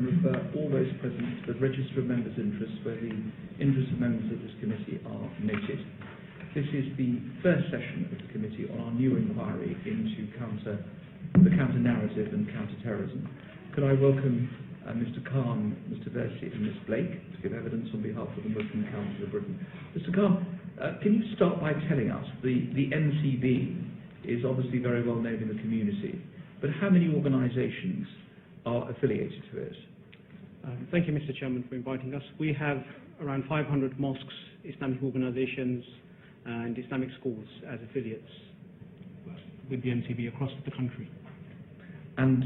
and refer all those present to the Register of Members' Interests, where the interests of members of this committee are noted. This is the first session of the committee on our new inquiry into the counter-narrative and counter-terrorism. Could I welcome Mr. Khan, Mr. Versi and Ms. Blake to give evidence on behalf of the Muslim Council of Britain. Mr. Khan, can you start by telling us, the MCB is obviously very well known in the community, but how many organisations are affiliated to it? Thank you, Mr. Chairman, for inviting us. We have around 500 mosques, Islamic organisations and Islamic schools as affiliates with the MCB across the country. And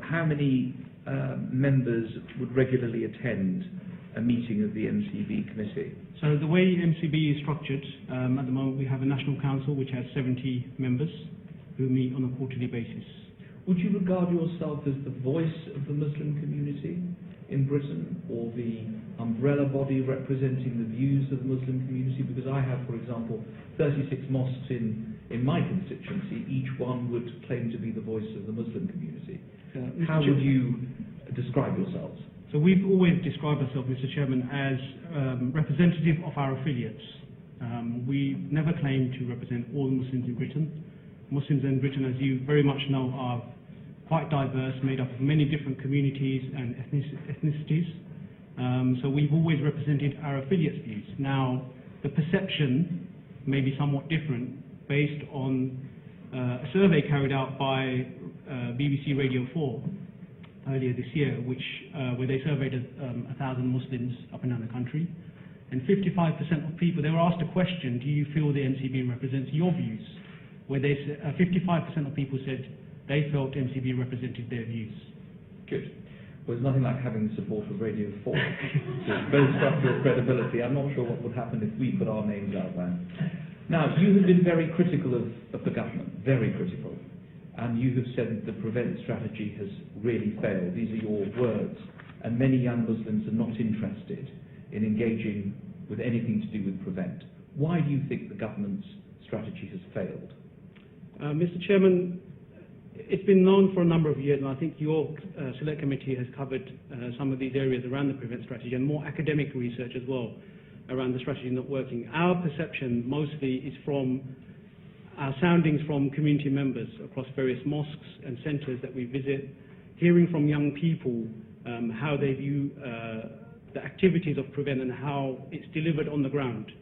how many members would regularly attend a meeting of the MCB committee? So the way MCB is structured, at the moment we have a national council which has 70 members who meet on a quarterly basis. Would you regard yourself as the voice of the Muslim community in Britain, or the umbrella body representing the views of the Muslim community? Because I have, for example, 36 mosques in my constituency. Each one would claim to be the voice of the Muslim community. How would you describe yourselves? So we've always described ourselves, Mr. Chairman, as representative of our affiliates. We never claim to represent all Muslims in Britain. Muslims in Britain, as you very much know, are quite diverse, made up of many different communities and ethnicities. So we've always represented our affiliates' views. Now, the perception may be somewhat different based on a survey carried out by BBC Radio 4 earlier this year, where they surveyed 1,000 Muslims up and down the country, and 55% of people, they were asked a question: do you feel the MCB represents your views? Where 55% of people said they felt MCB represented their views. Good. Well, there's nothing like having the support of Radio 4 to boast up your credibility. I'm not sure what would happen if we put our names out there. Now, you have been very critical of the government, very critical. And you have said that the PREVENT strategy has really failed. These are your words. And many young Muslims are not interested in engaging with anything to do with PREVENT. Why do you think the government's strategy has failed? Mr. Chairman, it's been known for a number of years, and I think your Select Committee has covered some of these areas around the PREVENT strategy, and more academic research as well around the strategy not working. Our perception mostly is from our soundings from community members across various mosques and centres that we visit, hearing from young people how they view the activities of PREVENT and how it's delivered on the ground.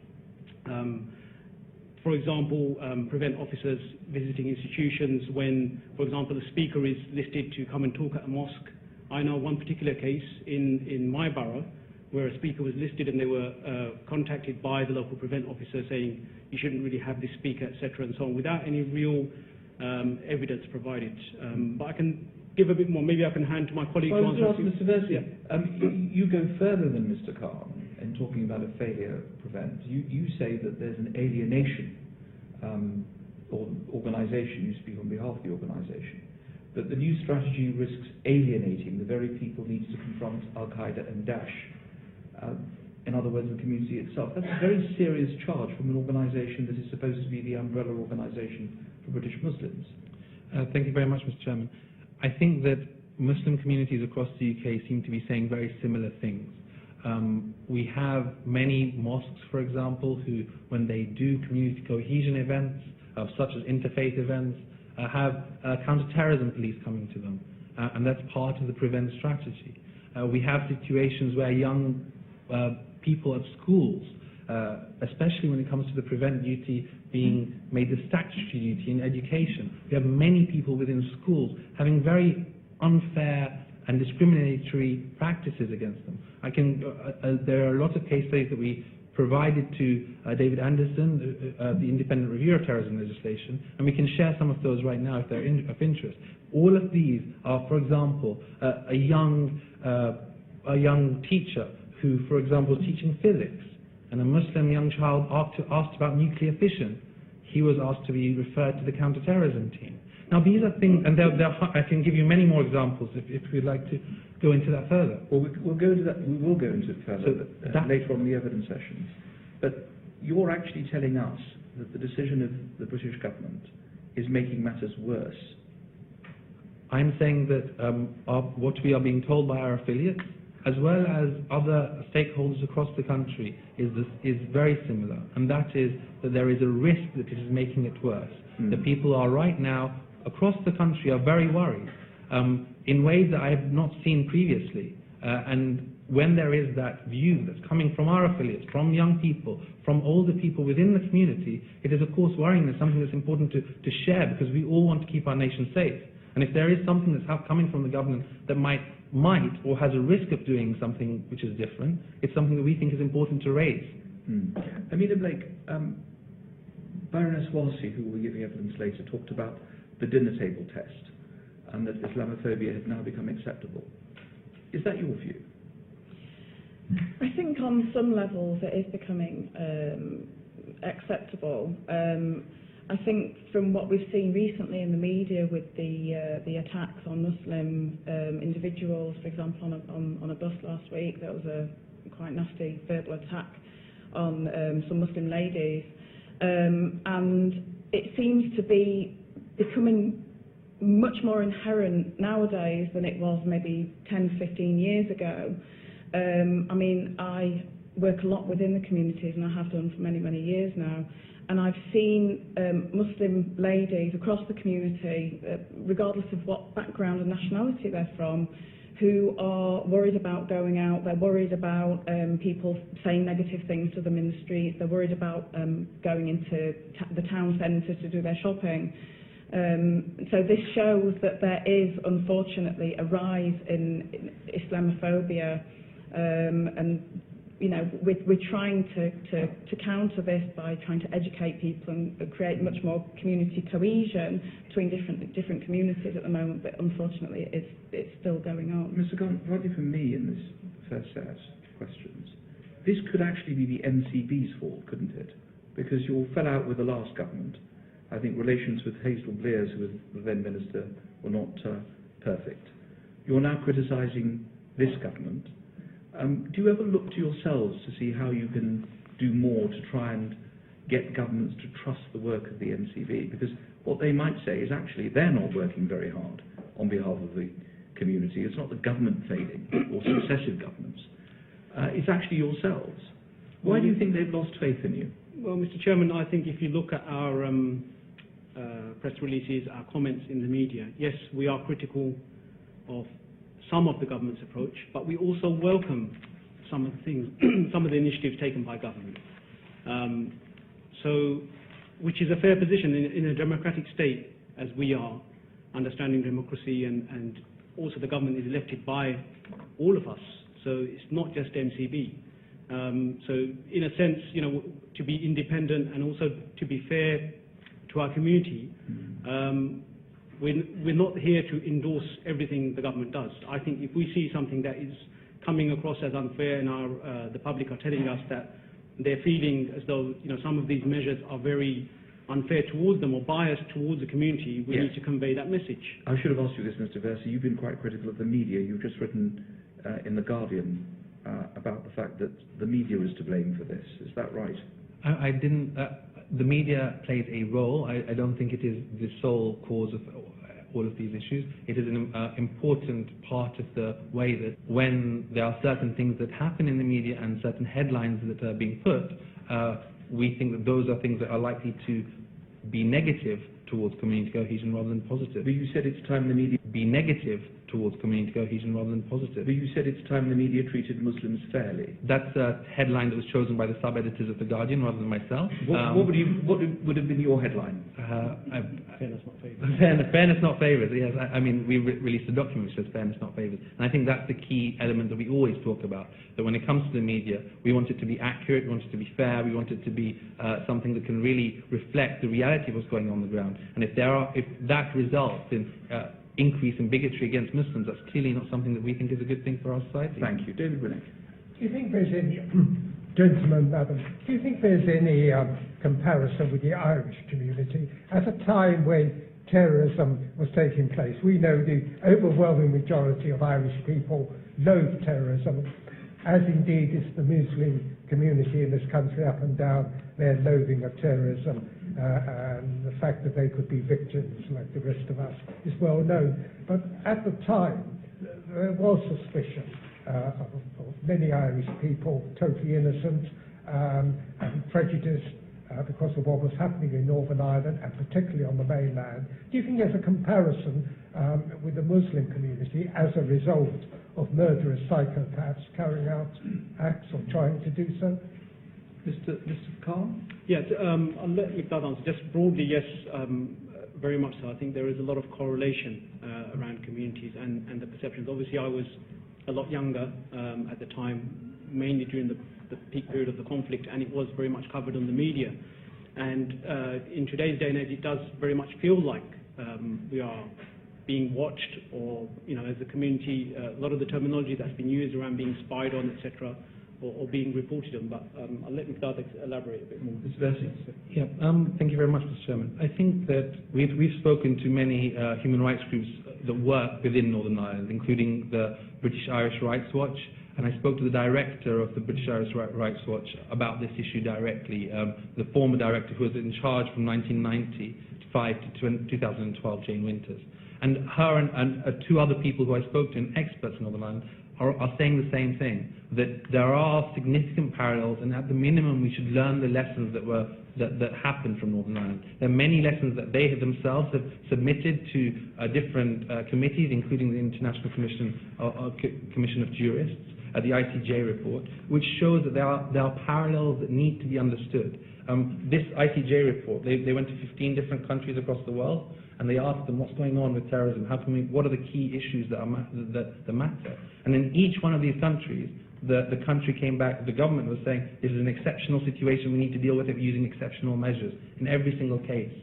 For example, PREVENT officers visiting institutions when, for example, a speaker is listed to come and talk at a mosque. I know one particular case in my borough where a speaker was listed and they were contacted by the local PREVENT officer saying you shouldn't really have this speaker, etc., and so on, without any real evidence provided. But I can give a bit more. Maybe I can hand to my colleague. Well, I was going to ask Mr. Versi, you go further than Mr. Khan in talking about a failure of PREVENT. You say that there's an alienation or organisation, you speak on behalf of the organisation, that the new strategy risks alienating the very people needed to confront Al-Qaeda and Daesh. In other words, the community itself. That's a very serious charge from an organisation that is supposed to be the umbrella organisation for British Muslims. Thank you very much, Mr. Chairman. I think that Muslim communities across the UK seem to be saying very similar things. We have many mosques, for example, who, when they do community cohesion events, such as interfaith events, have counter-terrorism police coming to them, and that's part of the PREVENT strategy. We have situations where young people at schools, especially when it comes to the PREVENT duty being made the statutory duty in education, we have many people within schools having very unfair and discriminatory practices against them. There are a lot of case studies that we provided to David Anderson, the independent reviewer of terrorism legislation, and we can share some of those right now if they're of interest. All of these are, for example, a young teacher who, for example, was teaching physics, and a Muslim young child asked about nuclear fission. He was asked to be referred to the counter-terrorism team. Now, these are things, and I can give you many more examples if you'd like to go into that further. Well, we'll go into that. We will go into it further later on in the evidence sessions. But you're actually telling us that the decision of the British government is making matters worse. I'm saying that what we are being told by our affiliates, as well as other stakeholders across the country, is very similar, and that is that there is a risk that it is making it worse. The people are right now across the country are very worried in ways that I have not seen previously, and when there is that view that's coming from our affiliates, from young people, from older people within the community, it is of course worrying. It's something that's important to share, because we all want to keep our nation safe. And if there is something that's coming from the government that might or has a risk of doing something which is different, it's something that we think is important to raise. Ameena Blake, Baroness Versi, who will be giving evidence later, talked about the dinner table test and that Islamophobia had now become acceptable. Is that your view? I think on some levels it is becoming acceptable. I think from what we've seen recently in the media with the attacks on Muslim individuals, for example, on a bus last week, there was a quite nasty verbal attack on some Muslim ladies, and it seems to be becoming much more inherent nowadays than it was maybe 10, 15 years ago. I mean, I work a lot within the communities, and I have done for many, many years now, and I've seen Muslim ladies across the community, regardless of what background and nationality they're from, who are worried about going out, they're worried about people saying negative things to them in the streets, they're worried about going into the town centre to do their shopping. So this shows that there is, unfortunately, a rise in Islamophobia, and you know, we're trying to counter this by trying to educate people and create much more community cohesion between different communities at the moment, but unfortunately it's still going on. Mr. Khan, partly for me in this first set of questions, this could actually be the MCB's fault, couldn't it? Because you all fell out with the last government. I think relations with Hazel Blears, who was the then minister, were not perfect. You're now criticising this government. Do you ever look to yourselves to see how you can do more to try and get governments to trust the work of the MCB? Because what they might say is actually they're not working very hard on behalf of the community. It's not the government failing or successive governments. It's actually yourselves. Why do you think they've lost faith in you? Well, Mr. Chairman, I think if you look at our press releases, our comments in the media, yes, we are critical of some of the government's approach, but we also welcome some of the things, some of the initiatives taken by government. So, which is a fair position in a democratic state, as we are, understanding democracy, and also the government is elected by all of us. So it's not just MCB. So in a sense, you know, to be independent and also to be fair to our community, we're not here to endorse everything the government does. I think if we see something that is coming across as unfair and the public are telling us that they're feeling as though, you know, some of these measures are very unfair towards them or biased towards the community, we need to convey that message. I should have asked you this, Mr. Versi. You've been quite critical of the media. You've just written in The Guardian about the fact that the media is to blame for this. Is that right? I didn't. The media plays a role. I don't think it is the sole cause of all of these issues. It is an important part of the way that when there are certain things that happen in the media and certain headlines that are being put, we think that those are things that are likely to be negative towards community cohesion rather than positive. But you said it's time the media be negative towards community cohesion rather than positive. But you said it's time the media treated Muslims fairly. That's a headline that was chosen by the sub-editors of The Guardian rather than myself. What would have been your headline? Fairness not favoured. Fairness not favoured, yes. I mean, we released a document which says fairness not favoured. And I think that's the key element that we always talk about, that when it comes to the media, we want it to be accurate, we want it to be fair, we want it to be something that can really reflect the reality of what's going on the ground. And if that results in increase in bigotry against Muslims, that's clearly not something that we think is a good thing for our society. Thank you. David Winnick. Do you think there's any, gentlemen, madam, do you think there's any comparison with the Irish community? At a time when terrorism was taking place, we know the overwhelming majority of Irish people loathe terrorism. as indeed is the Muslim community in this country up and down their loathing of terrorism, and the fact that they could be victims like the rest of us is well known. But at the time, there was suspicion of many Irish people, totally innocent and prejudiced because of what was happening in Northern Ireland and particularly on the mainland. Do you think there's a comparison with the Muslim community as a result of murderous psychopaths carrying out acts or trying to do so? Mr. Khan? Yes, I'll let Miqdaad answer. Just broadly, yes, very much so. I think there is a lot of correlation around communities and the perceptions. Obviously, I was a lot younger at the time, mainly during the peak period of the conflict, and it was very much covered on the media. And in today's day and age, it does very much feel like we are being watched, or, you know, as a community, a lot of the terminology that's been used around being spied on, etc., or being reported on. But I'll let Miqdaad elaborate a bit more. Mr. Versi? Yeah, thank you very much, Mr. Chairman. I think that we've spoken to many human rights groups that work within Northern Ireland, including the British Irish Rights Watch, and I spoke to the director of the British Irish Rights Watch about this issue directly, the former director who was in charge from 1995 to 2012, Jane Winters. And her and two other people who I spoke to, and experts in Northern Ireland, are saying the same thing, that there are significant parallels, and at the minimum we should learn the lessons that happened from Northern Ireland. There are many lessons that they themselves have submitted to different committees, including the International Commission of Jurists, the ICJ report, which shows that there are parallels that need to be understood. This ICJ report, they went to 15 different countries across the world, and they asked them what's going on with terrorism, what are the key issues that matter. And in each one of these countries, the country came back, the government was saying, this is an exceptional situation, we need to deal with it using exceptional measures in every single case.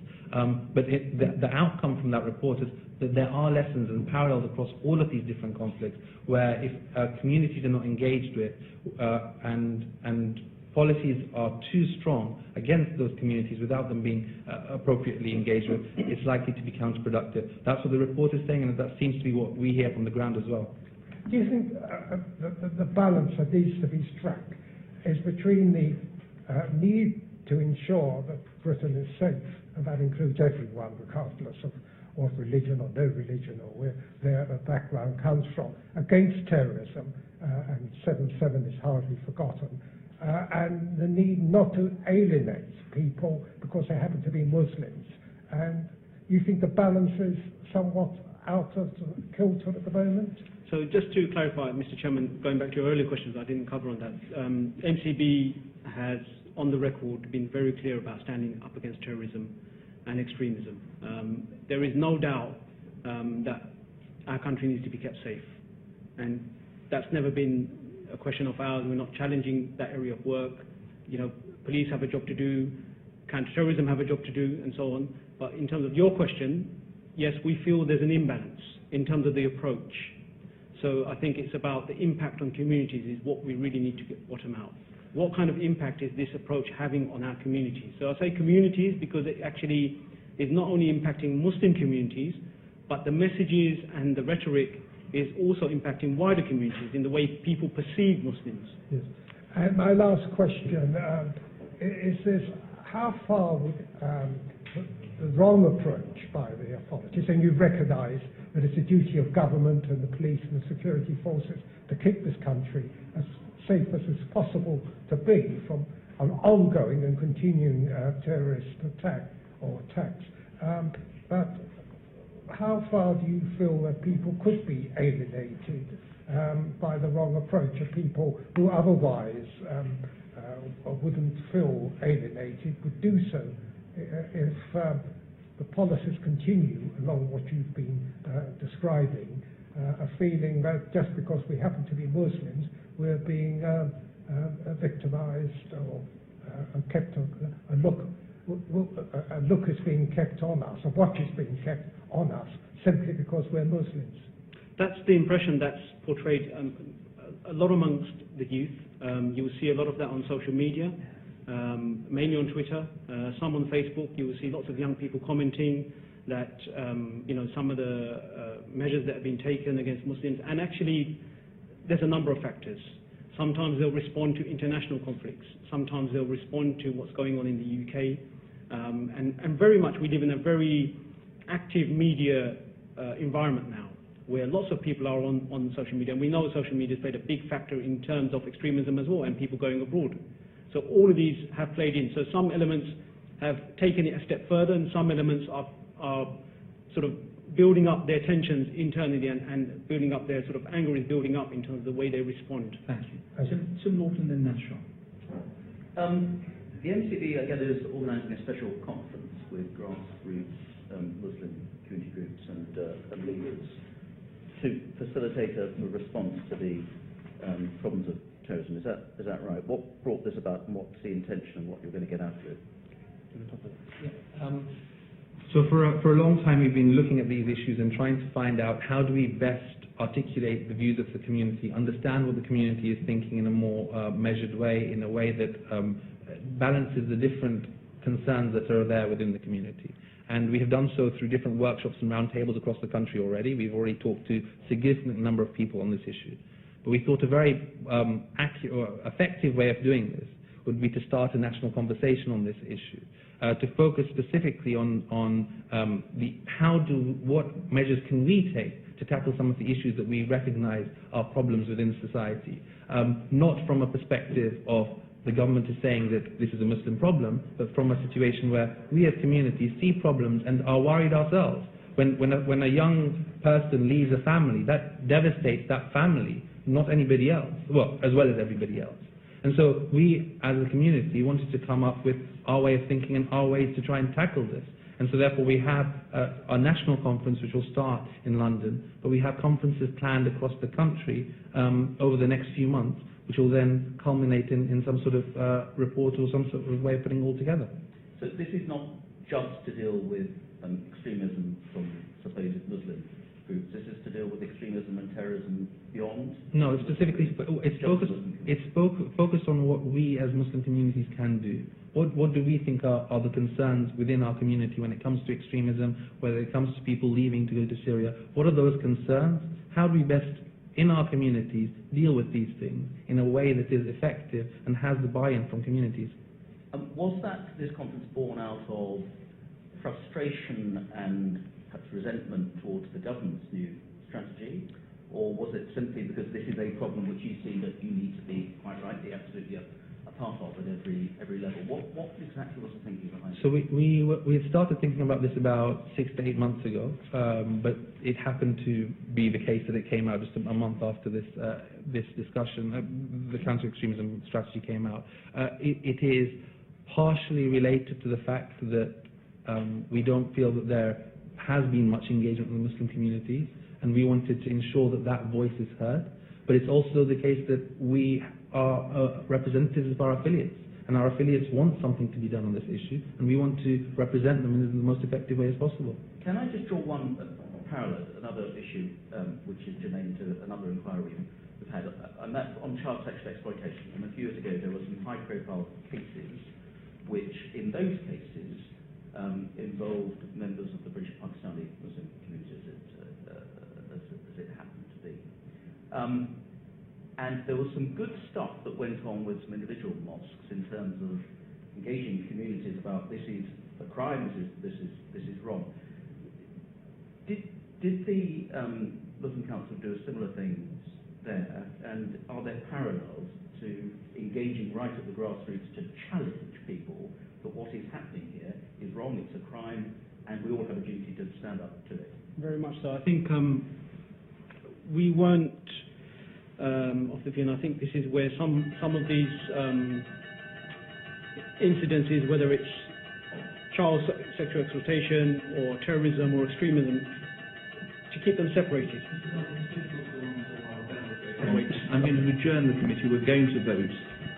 But the outcome from that report is that there are lessons and parallels across all of these different conflicts, where if communities are not engaged with and policies are too strong against those communities without them being appropriately engaged with, it's likely to be counterproductive. That's what the report is saying, and that seems to be what we hear from the ground as well. Do you think the balance that needs to be struck is between the need to ensure that Britain is safe, and that includes everyone regardless of religion or no religion or where their background comes from, against terrorism, and 7/7 is hardly forgotten, and the need not to alienate people because they happen to be Muslims? And you think the balance is somewhat out of kilter at the moment? So just to clarify, Mr. Chairman, going back to your earlier questions, I didn't cover on that. MCB has, on the record, been very clear about standing up against terrorism and extremism. There is no doubt that our country needs to be kept safe, and that's never been a question of ours. We're not challenging that area of work. You know, police have a job to do, counter-terrorism have a job to do, and so on. But in terms of your question, yes, we feel there's an imbalance in terms of the approach. So I think it's about the impact on communities is what we really need to get bottom out. What kind of impact is this approach having on our communities? So I say communities because it actually is not only impacting Muslim communities, but the messages and the rhetoric is also impacting wider communities in the way people perceive Muslims. Yes. And my last question is this: how far would the wrong approach by the authorities, and you recognise that it's a duty of government and the police and the security forces to keep this country as safe as it's possible to be from an ongoing and continuing terrorist attack or attacks. But how far do you feel that people could be alienated by the wrong approach of people who otherwise wouldn't feel alienated, would do so if the policies continue along what you've been describing, a feeling that just because we happen to be Muslims, we're being victimized or kept a look is being kept on us, a watch is being kept on us simply because we're Muslims? That's the impression that's portrayed a lot amongst the youth. You will see a lot of that on social media, mainly on Twitter, some on Facebook. You will see lots of young people commenting that you know, some of the measures that have been taken against Muslims, and actually there's a number of factors. Sometimes they'll respond to international conflicts. Sometimes they'll respond to what's going on in the UK. And very much we live in a very active media environment now, where lots of people are on social media. And we know social media has played a big factor in terms of extremism as well, and people going abroad. So all of these have played in. So some elements have taken it a step further, and some elements are sort of building up their tensions internally, and building up their sort of anger is building up in terms of the way they respond. Thank you. Tim Lawton, then Nashar. The MCB, I gather, is organising a special conference with grassroots Muslim community groups and leaders to facilitate a response to the problems of terrorism. Is that right? What brought this about, and what's the intention, and what you're going to get out of it? So for a long time we've been looking at these issues and trying to find out how do we best articulate the views of the community, understand what the community is thinking in a more measured way, in a way that balances the different concerns that are there within the community. And we have done so through different workshops and roundtables across the country already. We've already talked to a significant number of people on this issue. But we thought a very effective way of doing this would be to start a national conversation on this issue, to focus specifically on what measures can we take to tackle some of the issues that we recognize are problems within society, not from a perspective of the government is saying that this is a Muslim problem, but from a situation where we as communities see problems and are worried ourselves. When a young person leaves a family, that devastates that family, not anybody else, as well as everybody else. And so we, as a community, wanted to come up with our way of thinking and our ways to try and tackle this. And so therefore we have a national conference which will start in London, but we have conferences planned across the country over the next few months, which will then culminate in some sort of report or some sort of way of putting it all together. So this is not just to deal with extremism from supposed Muslim groups. This is to deal with extremism and terrorism beyond? No, specifically, it's focused on what we as Muslim communities can do. What do we think are the concerns within our community when it comes to extremism, whether it comes to people leaving to go to Syria? What are those concerns? How do we best, in our communities, deal with these things in a way that is effective and has the buy-in from communities? Was this conference born out of frustration and perhaps resentment towards the government's new strategy, or was it simply because this is a problem which you see that you need to be, quite rightly, absolutely a part of at every level? What exactly was the thinking behind it? So we had started thinking about this about 6 to 8 months ago, but it happened to be the case that it came out just a month after this discussion, the counter-extremism strategy came out. It is partially related to the fact that we don't feel that there has been much engagement with the Muslim communities, and we wanted to ensure that that voice is heard. But it's also the case that we are representatives of our affiliates, and our affiliates want something to be done on this issue, and we want to represent them in the most effective way as possible. Can I just draw one parallel, another issue which is germane to another inquiry we've had, and that's on child sexual exploitation. And a few years ago there were some high-profile cases which, in those cases, involved members of the British Pakistani Muslim community, as it happened to be. And there was some good stuff that went on with some individual mosques in terms of engaging communities about this is a crime, this is wrong. Did the Muslim Council do similar things there, and are there parallels to engaging right at the grassroots to challenge people that what is happening here is wrong, it's a crime, and we all have a duty to stand up to it? Very much so. I think we weren't of the view, and I think this is where some of these incidences, whether it's child sexual exploitation or terrorism or extremism, to keep them separated. I'm going to adjourn the committee. We're going to vote,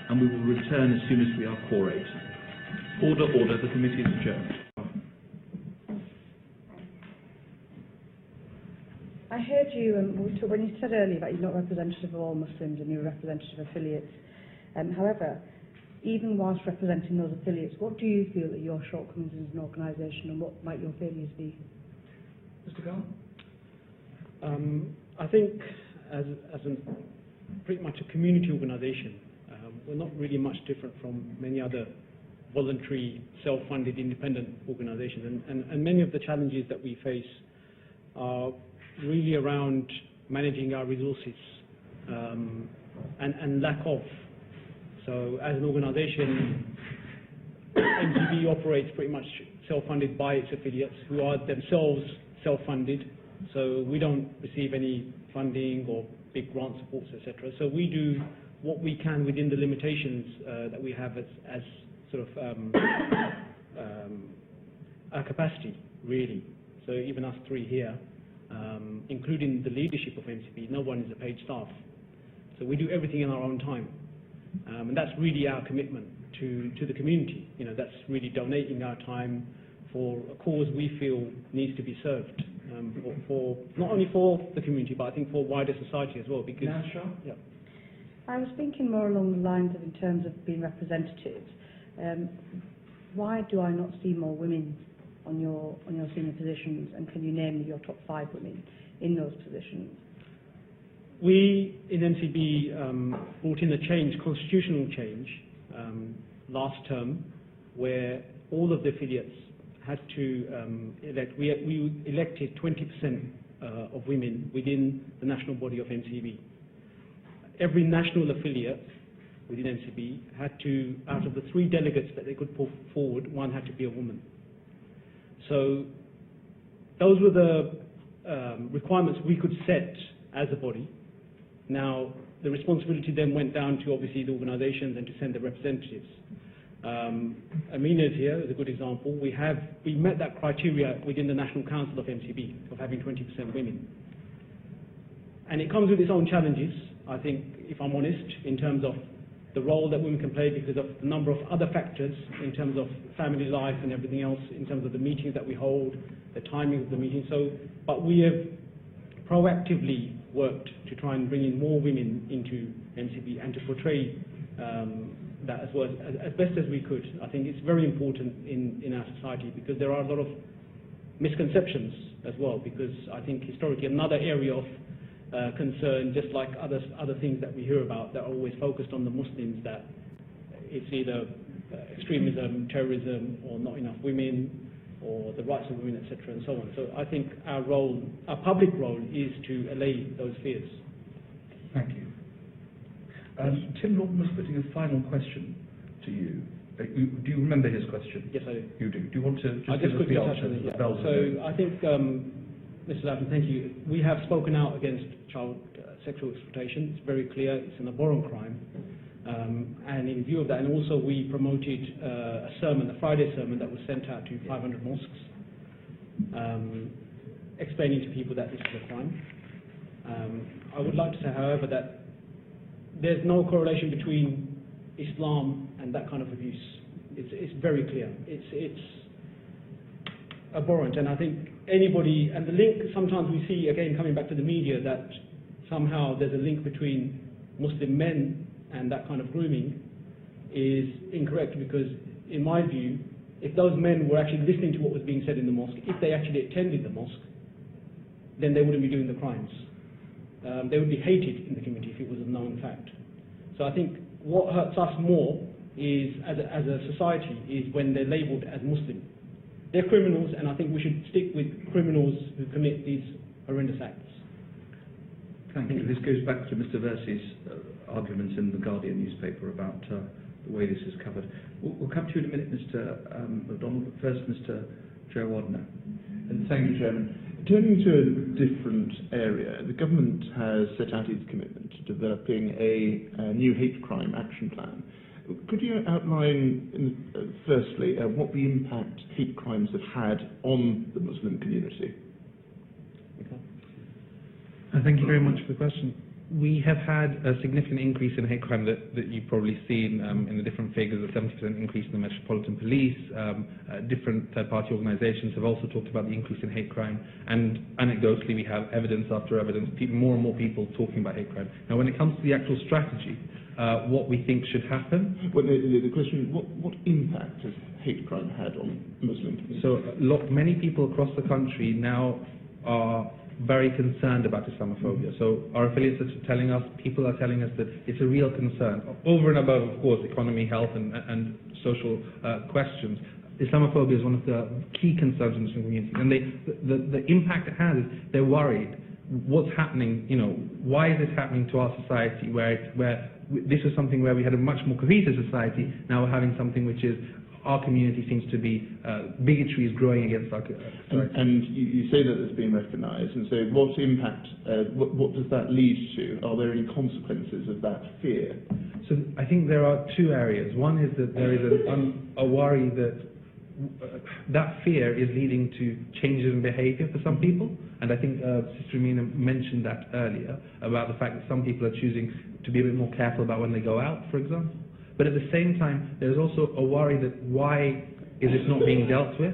and we will return as soon as we are quorate. Order, order. The committee is adjourned. I heard you when you said earlier that you're not representative of all Muslims and you're representative of affiliates. However, even whilst representing those affiliates, what do you feel are your shortcomings as an organisation, and what might your failures be? Mr. Khan? I think, as pretty much much a community organisation. We're not really much different from many other voluntary, self-funded, independent organisations. And many of the challenges that we face are really around managing our resources and lack of. So as an organisation, MCB operates pretty much self-funded by its affiliates, who are themselves self-funded. So we don't receive any funding or big grant supports, etc. So we do what we can within the limitations that we have as sort of our capacity, really. So even us three here, including the leadership of MCB, no one is a paid staff. So we do everything in our own time. And that's really our commitment to the community. You know, that's really donating our time for a cause we feel needs to be served, for not only for the community, but I think for wider society as well. Because yeah. I was thinking more along the lines of, in terms of being representatives, why do I not see more women on your senior positions, and can you name me your top 5 women in those positions? We in MCB brought in a change, constitutional change, last term, where all of the affiliates had to elect. We elected 20% of women within the national body of MCB. Every national affiliate within MCB had to, out of the 3 delegates that they could put forward, 1 had to be a woman. So those were the requirements we could set as a body. Now, the responsibility then went down to obviously the organisations and to send the representatives. Ameena is here as a good example. We met that criteria within the National Council of MCB of having 20% women. And it comes with its own challenges, I think, if I'm honest, in terms of the role that women can play because of the number of other factors in terms of family life and everything else, in terms of the meetings that we hold, the timing of the meetings. So, but we have proactively worked to try and bring in more women into MCB and to portray that as well as best as we could. I think it's very important in our society because there are a lot of misconceptions as well, because I think historically another area of concern, just like other things that we hear about that are always focused on the Muslims, that it's either extremism, terrorism, or not enough women, or the rights of women, etc., and so on. So I think our role, our public role, is to allay those fears. Thank you. Tim Norton was putting a final question to you. Do you remember his question? Yes, I do. You do. Do you want to I just give us the answer? Yeah. So I think, Mr. Lappin, thank you. We have spoken out against child sexual exploitation. It's very clear. It's an abhorrent crime. And in view of that, and also we promoted a sermon, a Friday sermon that was sent out to 500 mosques, explaining to people that this is a crime. I would like to say, however, that there's no correlation between Islam and that kind of abuse. It's very clear. It's abhorrent, and I think anybody, and the link sometimes we see, again, coming back to the media, that somehow there's a link between Muslim men and that kind of grooming is incorrect, because in my view, if those men were actually listening to what was being said in the mosque, if they actually attended the mosque, then they wouldn't be doing the crimes. They would be hated in the community if it was a known fact. So I think what hurts us more is, as a society, is when they're labelled as Muslim. They're criminals, and I think we should stick with criminals who commit these horrendous acts. Thank you. This goes back to Mr. Versi's arguments in the Guardian newspaper about the way this is covered. We'll come to you in a minute, Mr. McDonald, but first Mr. Jayawardener. Thank you, Chairman. Turning to a different area, the government has set out its commitment to developing a new hate crime action plan. Could you outline, firstly, what the impact hate crimes have had on the Muslim community? Thank you very much for the question. We have had a significant increase in hate crime that you've probably seen in the different figures, a 70% increase in the Metropolitan Police. Different third-party organisations have also talked about the increase in hate crime, and anecdotally we have evidence after evidence, more and more people talking about hate crime. Now, when it comes to the actual strategy, what we think should happen... Well, the question is, what impact has hate crime had on Muslim communities? So many people across the country now are very concerned about Islamophobia. So our affiliates are telling us, people are telling us that it's a real concern. Over and above, of course, economy, health, and social questions, Islamophobia is one of the key concerns in Muslim communities. And the impact it has is they're worried. What's happening, why is this happening to our society where this is something where we had a much more cohesive society, now we're having something which is, our community seems to be, bigotry is growing against our society. And you say that it's been recognised, and so what impact, what does that lead to? Are there any consequences of that fear? So I think there are two areas. One is that there is a worry that that fear is leading to changes in behaviour for some people, and I think Sister Ameena mentioned that earlier, about the fact that some people are choosing to be a bit more careful about when they go out, for example. But at the same time, there's also a worry that why is this not being dealt with,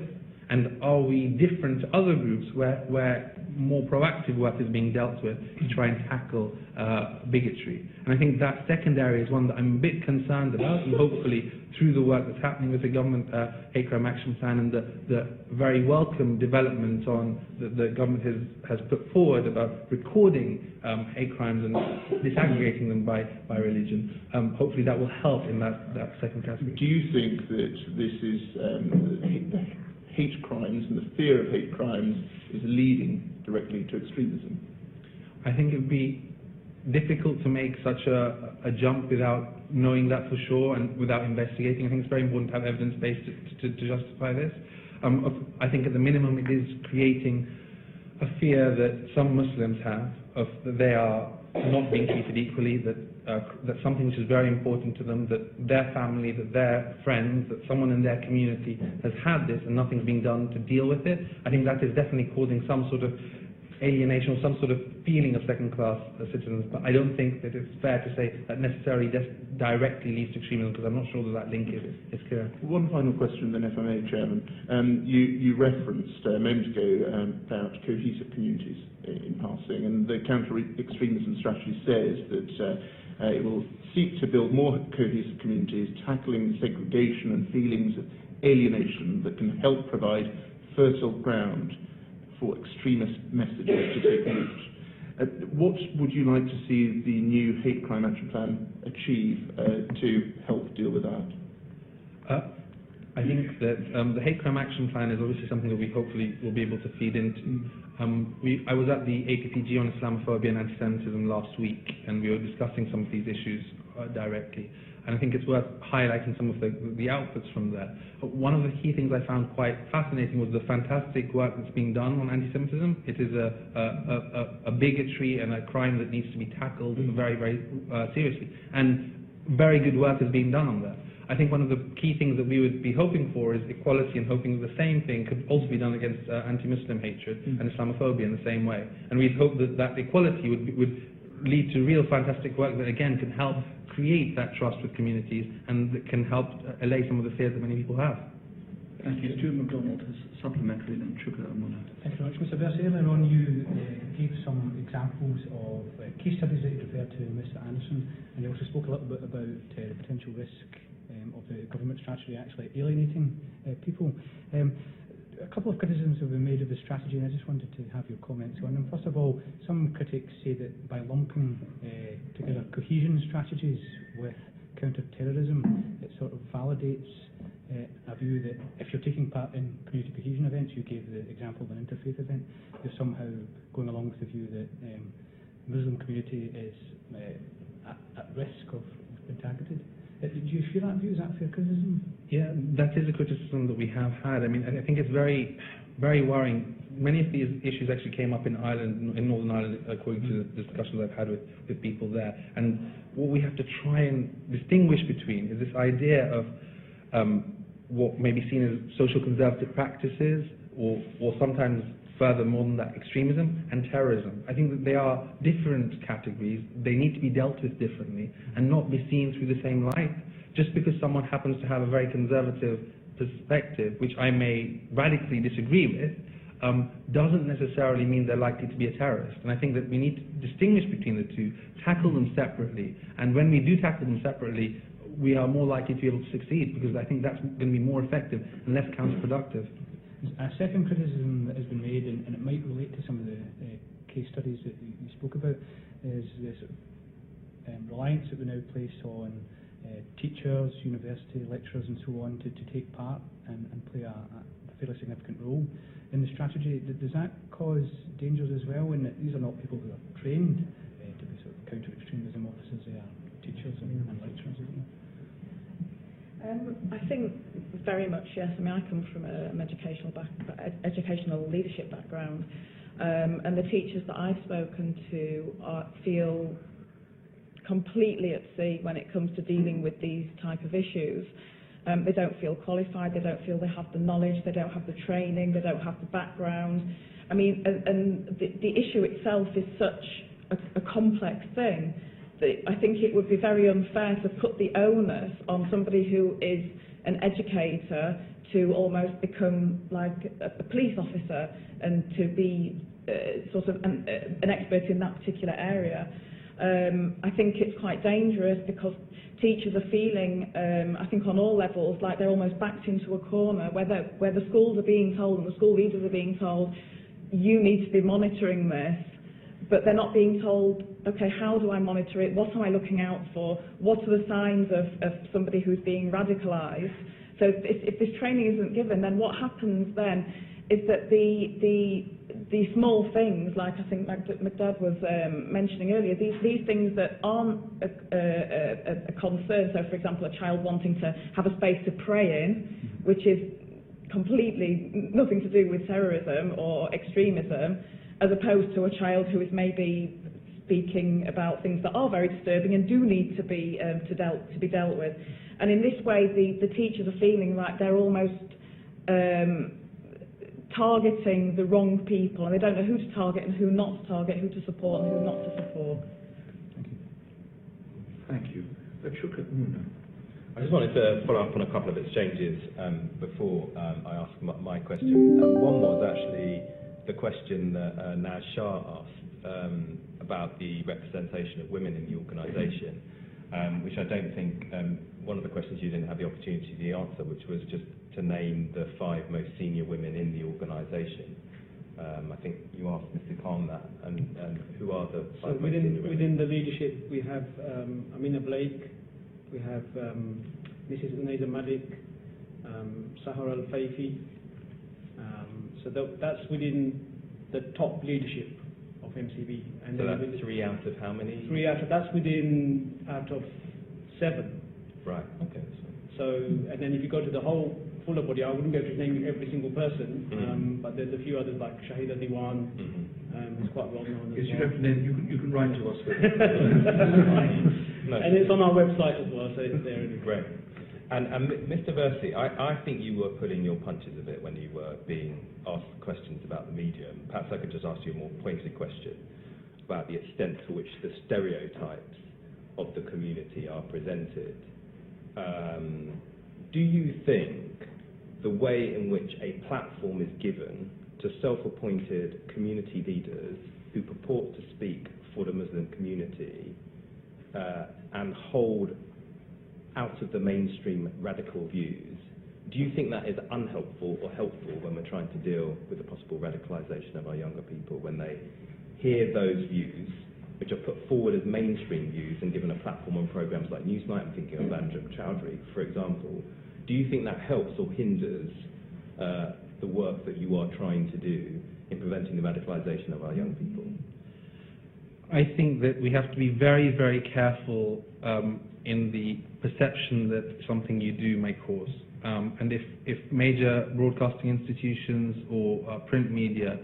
and are we different to other groups where more proactive work is being dealt with to try and tackle bigotry. And I think that second area is one that I'm a bit concerned about, and hopefully through the work that's happening with the government hate crime action plan and the very welcome development on the government has put forward about recording hate crimes and disaggregating them by religion, hopefully that will help in that second category. Do you think that this is the hate crimes and the fear of hate crimes is leading directly to extremism? I think it would be difficult to make such a jump without knowing that for sure and without investigating. I think it's very important to have evidence base to justify this. I think at the minimum it is creating a fear that some Muslims have of that they are not being treated equally, that something which is very important to them, that their family, that their friends, that someone in their community has had this and nothing's being done to deal with it. I think that is definitely causing some sort of alienation or some sort of feeling of second-class citizens, but I don't think that it's fair to say that necessarily directly leads to extremism, because I'm not sure that link is clear. One final question then, if I may, Chairman. You referenced a moment ago about cohesive communities in passing, and the Counter-Extremism strategy says that it will seek to build more cohesive communities, tackling segregation and feelings of alienation that can help provide fertile ground for extremist messages to take root. What would you like to see the new hate crime action plan achieve to help deal with that? I think that the hate crime action plan is obviously something that we hopefully will be able to feed into. I was at the APPG on Islamophobia and anti-Semitism last week, and we were discussing some of these issues directly. And I think it's worth highlighting some of the outputs from there. But one of the key things I found quite fascinating was the fantastic work that's being done on anti-Semitism. It is a bigotry and a crime that needs to be tackled very, very seriously. And very good work is being done on that. I think one of the key things that we would be hoping for is equality, and hoping that the same thing could also be done against anti-Muslim hatred and Islamophobia in the same way. And we'd hope that that equality would lead to real fantastic work that again can help create that trust with communities and that can help allay some of the fears that many people have. Thank you. Stuart MacDonald has supplementary, then Sugar and Mona. Thank you very much. Mr. Versi, earlier on you gave some examples of case studies that you referred to, Mr. Anderson, and you also spoke a little bit about the potential risk of the government strategy actually alienating people. A couple of criticisms have been made of the strategy, and I just wanted to have your comments on them. First of all, some critics say that by lumping together cohesion strategies with counter-terrorism, it sort of validates a view that if you're taking part in community cohesion events, you gave the example of an interfaith event, you're somehow going along with the view that the Muslim community is at risk of being targeted. Do you share that view? Is that a fair criticism? Yeah, that is a criticism that we have had. I mean, I think it's very, very worrying. Many of these issues actually came up in Ireland, in Northern Ireland, according to the discussions I've had with people there. And what we have to try and distinguish between is this idea of what may be seen as social conservative practices, or sometimes further more than that, extremism and terrorism. I think that they are different categories. They need to be dealt with differently and not be seen through the same light. Just because someone happens to have a very conservative perspective, which I may radically disagree with, doesn't necessarily mean they're likely to be a terrorist. And I think that we need to distinguish between the two, tackle them separately. And when we do tackle them separately, we are more likely to be able to succeed, because I think that's going to be more effective and less counterproductive. A second criticism that has been made, and it might relate to some of the case studies that you spoke about is this reliance that we now place on teachers, university lecturers and so on to take part and play a fairly significant role in the strategy. Does that cause dangers as well, in that these are not people who are trained to be sort of counter-extremism officers? They are teachers and lecturers as well? I think very much yes. I mean, I come from an educational leadership background, and the teachers that I've spoken to feel completely at sea when it comes to dealing with these type of issues. They don't feel qualified, they don't feel they have the knowledge, they don't have the training, they don't have the background. I mean, and the issue itself is such a complex thing that I think it would be very unfair to put the onus on somebody who is an educator to almost become like a police officer and to be sort of an expert in that particular area. I think it's quite dangerous because teachers are feeling, I think on all levels, like they're almost backed into a corner where the schools are being told and the school leaders are being told, you need to be monitoring this, but they're not being told, okay, how do I monitor it? What am I looking out for? What are the signs of somebody who's being radicalised? So if this training isn't given, then what happens then is that the small things, like I think Miqdaad was mentioning earlier, these things that aren't a concern, so for example a child wanting to have a space to pray in, which is completely nothing to do with terrorism or extremism, as opposed to a child who is maybe speaking about things that are very disturbing and do need to be dealt with. And in this way the teachers are feeling like they're almost targeting the wrong people, and they don't know who to target and who not to target, who to support and who not to support. Thank you. Let's look at Ameena. I just wanted to follow up on a couple of exchanges before I ask my question. One was actually the question that Naz Shah asked about the representation of women in the organisation, which I don't think, one of the questions you didn't have the opportunity to answer, which was just to name the 5 most senior women in the organisation. I think you asked Mr. Khan that, and who are the 5 most senior women? Within the leadership, we have Ameena Blake, we have Mrs. Unaida Malik, Sahar Al-Faifi. So that's within the top leadership of MCB. And so that's 3 out of how many? 3 out of, that's out of 7. Right, okay. So, and then if you go to the whole fuller body, I wouldn't be able to name every single person, but there's a few others like Shahida Diwan, who's quite well known. Yes, you can write to us with it. No. And it's on our website as well, so it's there. Great. And Mr. Versi, I think you were pulling your punches a bit when you were being asked questions about the medium. Perhaps I could just ask you a more pointed question about the extent to which the stereotypes of the community are presented. Do you think the way in which a platform is given to self-appointed community leaders who purport to speak for the Muslim community and hold out of the mainstream radical views, do you think that is unhelpful or helpful when we're trying to deal with the possible radicalisation of our younger people, when they hear those views which are put forward as mainstream views and given a platform on programmes like Newsnight? I'm thinking of Andrew Chowdhury, for example. Do you think that helps or hinders the work that you are trying to do in preventing the radicalisation of our young people? I think that we have to be very, very careful in the perception that something you do may cause. And if major broadcasting institutions or print media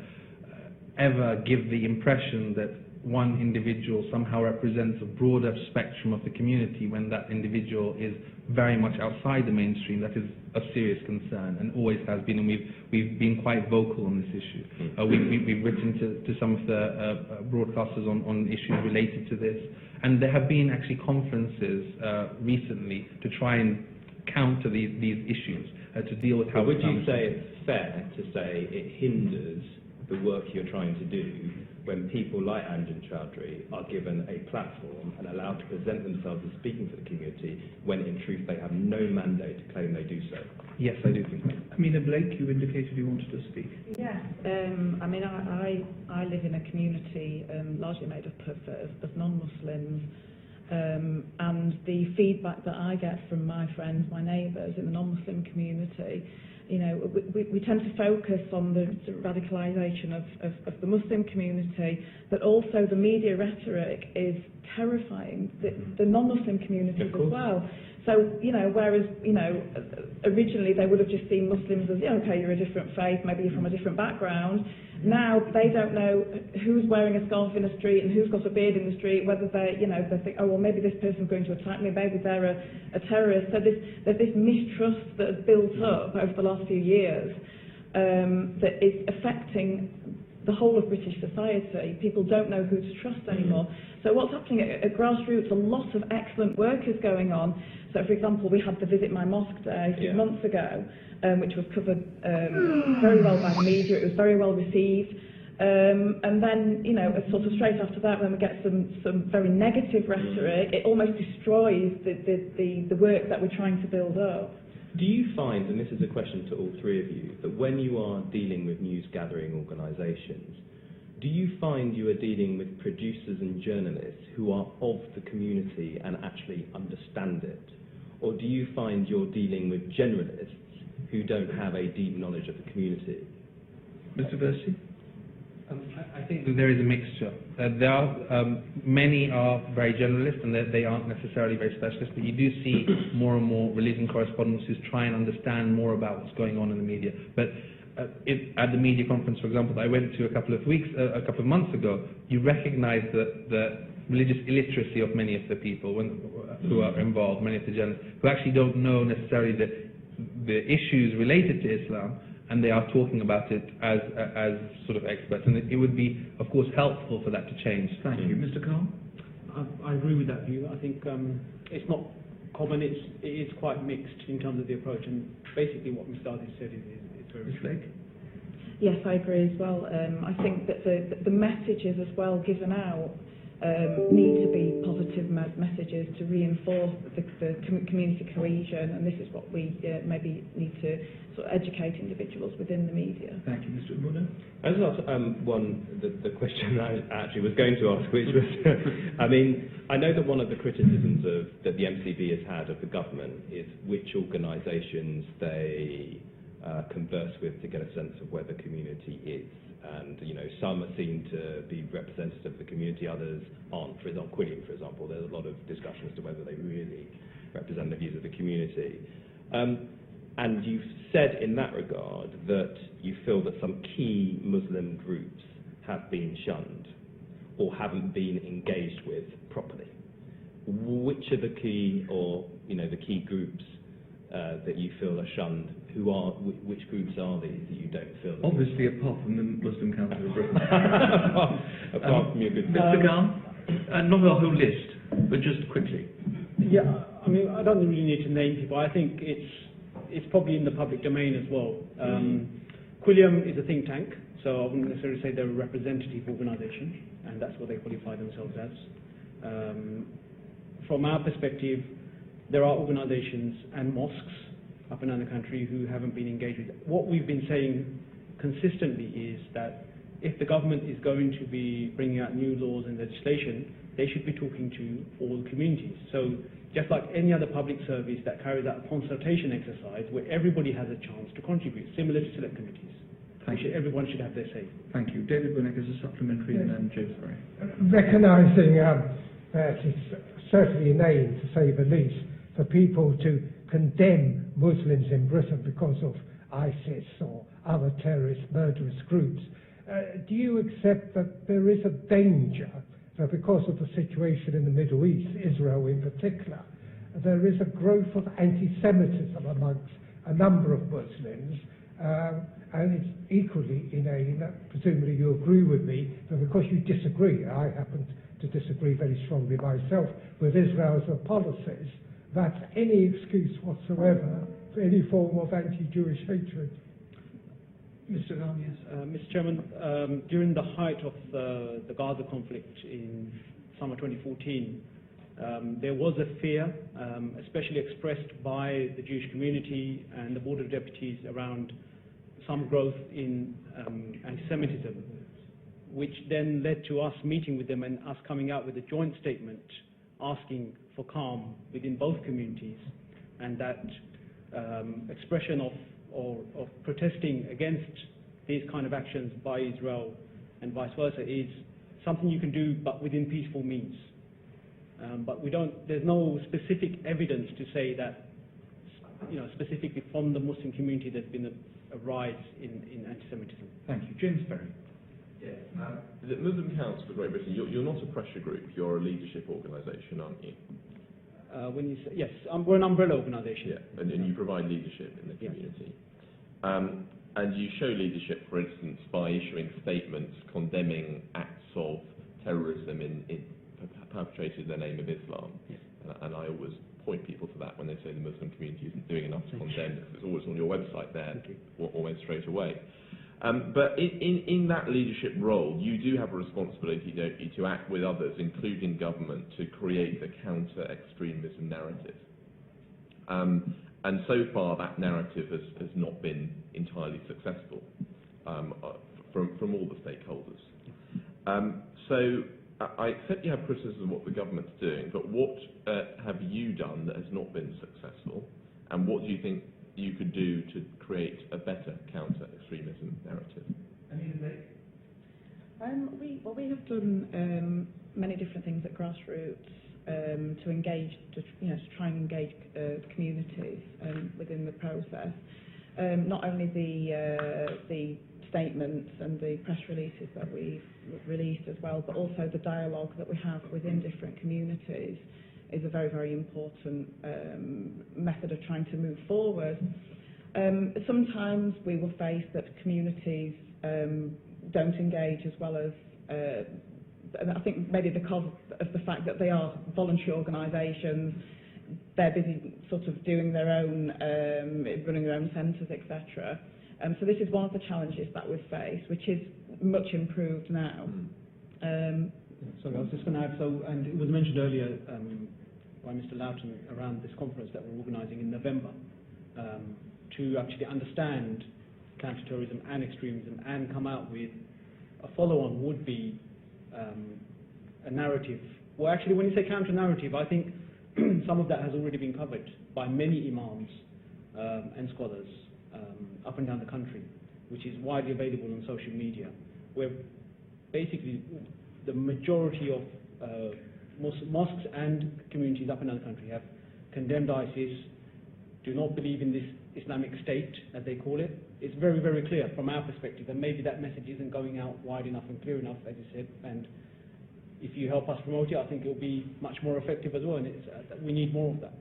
ever give the impression that one individual somehow represents a broader spectrum of the community when that individual is very much outside the mainstream, that is a serious concern and always has been, and we've been quite vocal on this issue. We've written to some of the broadcasters on issues related to this, and there have been actually conferences recently to try and counter these issues, to deal with how... But would you say it's fair to say it hinders the work you're trying to do when people like Andrew Chowdhury are given a platform and allowed to present themselves as speaking for the community, when in truth they have no mandate to claim they do so? Yes, I do think that. Ameena Blake, you indicated you wanted to speak. Yes, I mean, I live in a community largely made up of non-Muslims, and the feedback that I get from my friends, my neighbours in the non-Muslim community, you know, we tend to focus on the sort of radicalisation of the Muslim community, but also the media rhetoric is terrifying the non-Muslim communities as well. So, you know, whereas, you know, originally they would have just seen Muslims as, yeah, okay, you're a different faith, maybe you're from a different background. Now they don't know who's wearing a scarf in the street and who's got a beard in the street, whether they, you know, they think, oh, well, maybe this person's going to attack me, maybe they're a terrorist. So there's this mistrust that has built up over the last few years that is affecting the whole of British society. People don't know who to trust anymore. So what's happening at grassroots, a lot of excellent work is going on. So, for example, we had the Visit My Mosque Day a few months ago, which was covered very well by the media. It was very well received. And then, you know, sort of straight after that, when we get some very negative rhetoric, it almost destroys the work that we're trying to build up. Do you find, and this is a question to all three of you, that when you are dealing with news gathering organisations, do you find you are dealing with producers and journalists who are of the community and actually understand it? Or do you find you're dealing with generalists who don't have a deep knowledge of the community? Mr. Versi? I think that there is a mixture. There are many are very generalist and they aren't necessarily very specialist, but you do see more and more religion correspondents who try and understand more about what's going on in the media. But at the media conference, for example, that I went to a couple of months ago, you recognise the religious illiteracy of many of the people who are involved, many of the journalists, who actually don't know necessarily the issues related to Islam, and they are talking about it as sort of experts. And it would be, of course, helpful for that to change. Thank you. Mr. Khan? I agree with that view. I think it's not common, it is quite mixed in terms of the approach, and basically what Miqdaad has said is very true. Yes, I agree as well. I think that the messages as well given out need to be positive messages to reinforce the community cohesion, and this is what we maybe need to sort of educate individuals within the media. Thank you, Mr. Ameena. I was asked the question I actually was going to ask, which was, I mean, I know that one of the criticisms that the MCB has had of the government is which organisations they converse with to get a sense of where the community is. And, you know, some are seen to be representative of the community, others aren't. For example, Quilliam, for example, there's a lot of discussion as to whether they really represent the views of the community. And you've said in that regard that you feel that some key Muslim groups have been shunned or haven't been engaged with properly. Which are the key, or, you know, the key groups that you feel are shunned? Which groups are these that you don't feel? Obviously, apart from the Muslim Council of Britain. apart from your good Mr. Khan, not a whole list, but just quickly. Yeah, I mean, I don't really need to name people. I think it's probably in the public domain as well. Quilliam is a think tank, so I wouldn't necessarily say they're a representative organisation, and that's what they qualify themselves as. From our perspective, there are organisations and mosques up and down the country who haven't been engaged with. What we've been saying consistently is that if the government is going to be bringing out new laws and legislation, they should be talking to all communities. So just like any other public service that carries out a consultation exercise where everybody has a chance to contribute, similar to select committees. Everyone should have their say. Thank you. David Winnick is a supplementary, and then Joe Ferry. Recognising that it's certainly inane, to say the least, for people to condemn Muslims in Britain because of ISIS or other terrorist, murderous groups. Do you accept that there is a danger that because of the situation in the Middle East, Israel in particular, there is a growth of anti-Semitism amongst a number of Muslims, and it's equally inane, presumably you agree with me, that because you disagree, I happen to disagree very strongly myself with Israel's policies, that's any excuse whatsoever for any form of anti-Jewish hatred. Mr. Khan, yes. Mr. Chairman, during the height of the Gaza conflict in summer 2014, There was a fear, especially expressed by the Jewish community and the Board of Deputies, around some growth in anti-Semitism, which then led to us meeting with them and us coming out with a joint statement asking for calm within both communities, and that expression of protesting against these kind of actions by Israel and vice versa is something you can do, but within peaceful means. But there's no specific evidence to say that, specifically from the Muslim community there's been a rise in anti-Semitism. Thank you. James Berry. Yeah. The Muslim Council for Great Britain, you're not a pressure group, you're a leadership organisation, aren't you? When you say, yes, we're an umbrella organisation. Yeah, and you provide leadership in the community. And you show leadership, for instance, by issuing statements condemning acts of terrorism perpetrated in the name of Islam. Yes. And I always point people to that when they say the Muslim community isn't doing enough to condemn, because it's always on your website there, almost straight away. But in that leadership role, you do have a responsibility, don't you, to act with others, including government, to create the counter-extremism narrative. And so far, that narrative has not been entirely successful from all the stakeholders. So I accept you have criticism of what the government's doing, but what have you done that has not been successful, and what do you think you could do to create a better counter-extremism narrative? We have done many different things at grassroots to engage, to try and engage communities within the process. Not only the statements and the press releases that we've released as well, but also the dialogue that we have within different communities is a very, very important method of trying to move forward. Sometimes we will face that communities don't engage as well as, and I think maybe because of the fact that they are voluntary organisations, they're busy sort of doing their own, running their own centres, etc. So this is one of the challenges that we've faced, which is much improved now. Sorry, I was just going to add, and it was mentioned earlier by Mr. Loughton around this conference that we're organising in November to actually understand counter-terrorism and extremism and come out with a follow-on would be a narrative. Well, actually, when you say counter-narrative, I think some of that has already been covered by many imams and scholars up and down the country, which is widely available on social media, where basically the majority of mosques and communities up and down the country have condemned ISIS, do not believe in this Islamic State, as they call it. It's very, very clear from our perspective, and maybe that message isn't going out wide enough and clear enough, as you said, and if you help us promote it, I think it will be much more effective as well, and we need more of that.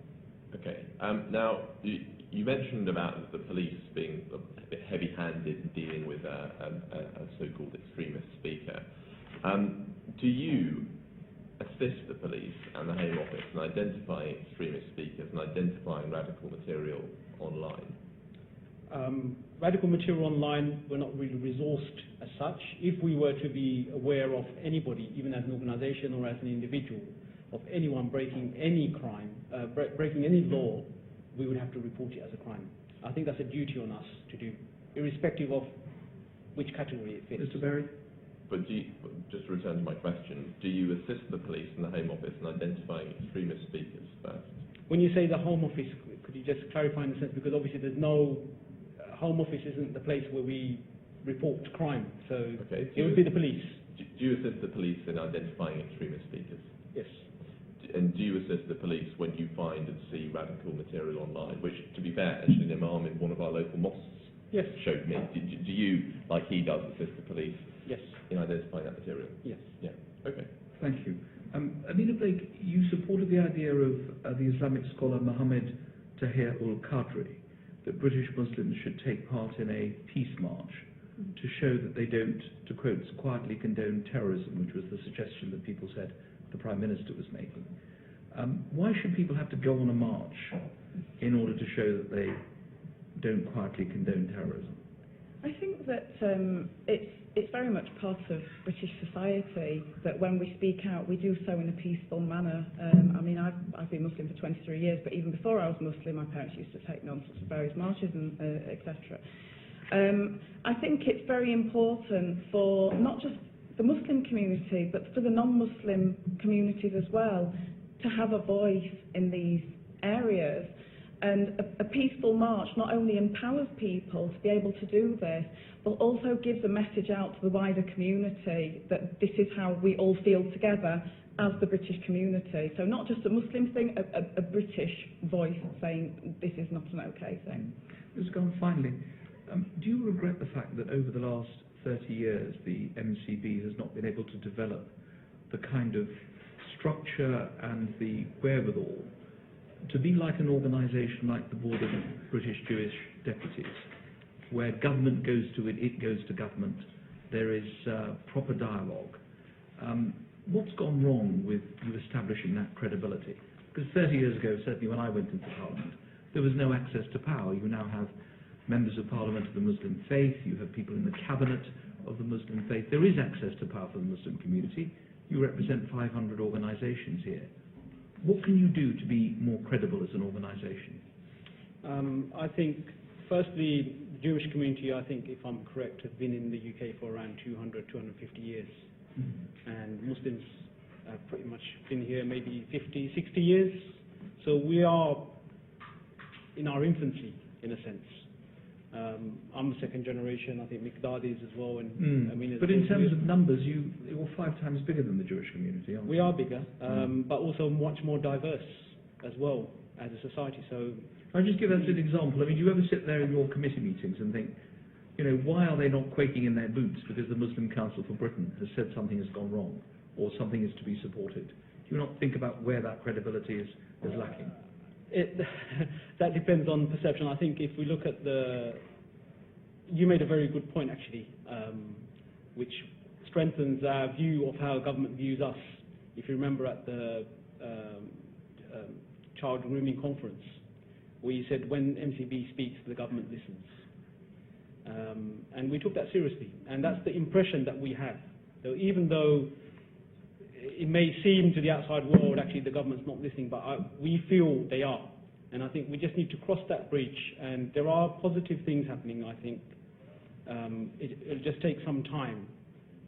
Okay. Now, you mentioned about the police being a bit heavy-handed in dealing with a so-called extremist speaker. Do you assist the police and the Home Office in identifying extremist speakers and identifying radical material online? Radical material online, we're not really resourced as such. If we were to be aware of anybody, even as an organisation or as an individual, of anyone breaking any crime, breaking any law, we would have to report it as a crime. I think that's a duty on us to do, irrespective of which category it fits. Mr. Berry? But just to return to my question, do you assist the police and the Home Office in identifying extremist speakers first? When you say the Home Office, could you just clarify in the sense, because obviously there's no, Home Office isn't the place where we report crime, so okay, it would be the police. Do you assist the police in identifying extremist speakers? Yes. And do you assist the police when you find and see radical material online, which, to be fair, actually an imam in one of our local mosques yes. showed me. Do you, like he does, assist the police yes. in identifying that material? Yes. Yeah. Okay. Thank you. Ameena Blake, you supported the idea of the Islamic scholar Mohammed Tahir ul-Qadri, that British Muslims should take part in a peace march to show that they don't, to quote, quietly condone terrorism, which was the suggestion that people said the Prime Minister was making. Why should people have to go on a march in order to show that they don't quietly condone terrorism? I think that it's very much part of British society that when we speak out, we do so in a peaceful manner. I mean, I've been Muslim for 23 years, but even before I was Muslim, my parents used to take me on sorts of various marches and etc. I think it's very important for not just the Muslim community, but for the non-Muslim communities as well, to have a voice in these areas. And a peaceful march not only empowers people to be able to do this, but also gives a message out to the wider community that this is how we all feel together as the British community. So not just a Muslim thing, a British voice saying this is not an okay thing. Ms. Khan, finally, do you regret the fact that over the last 30 years the MCB has not been able to develop the kind of structure and the wherewithal to be like an organisation like the Board of British Jewish Deputies, where government goes to it, it goes to government, there is proper dialogue? What's gone wrong with you establishing that credibility? Because 30 years ago, certainly when I went into Parliament, there was no access to power. You now have members of Parliament of the Muslim faith, you have people in the cabinet of the Muslim faith. There is access to power for the Muslim community. You represent 500 organisations here. What can you do to be more credible as an organisation? I think, firstly, the Jewish community, I think, if I'm correct, have been in the UK for around 200, 250 years. And Muslims have pretty much been here maybe 50, 60 years. So we are in our infancy, in a sense. I'm a second generation, I think Miqdaad is as well, and Ameena. But in terms of numbers, you're 5 times bigger than the Jewish community, aren't you? We are bigger, but also much more diverse as well as a society. So I'll just give us an example. I mean, do you ever sit there in your committee meetings and think, you know, why are they not quaking in their boots because the Muslim Council for Britain has said something has gone wrong or something is to be supported? Do you not think about where that credibility is lacking? That depends on perception. I think if we look at you made a very good point actually, which strengthens our view of how government views us. If you remember at the child grooming conference, we said when MCB speaks, the government listens. And we took that seriously, and that's the impression that we have. So even though it may seem to the outside world actually the government's not listening, but we feel they are. And I think we just need to cross that bridge, and there are positive things happening, I think. It'll just take some time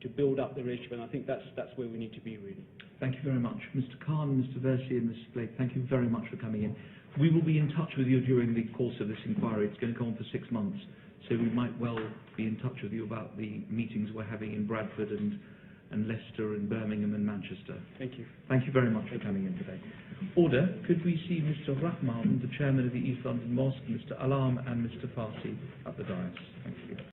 to build up the relationship, and I think that's where we need to be, really. Thank you very much. Mr. Khan, Mr. Versi and Mrs. Blake, thank you very much for coming in. We will be in touch with you during the course of this inquiry. It's going to go on for 6 months, so we might well be in touch with you about the meetings we're having in Bradford and Leicester and Birmingham and Manchester. Thank you. Thank you very much for coming in today. Order, could we see Mr. Rahman, the chairman of the East London Mosque, Mr. Alam and Mr. Farsi at the dais? Thank you.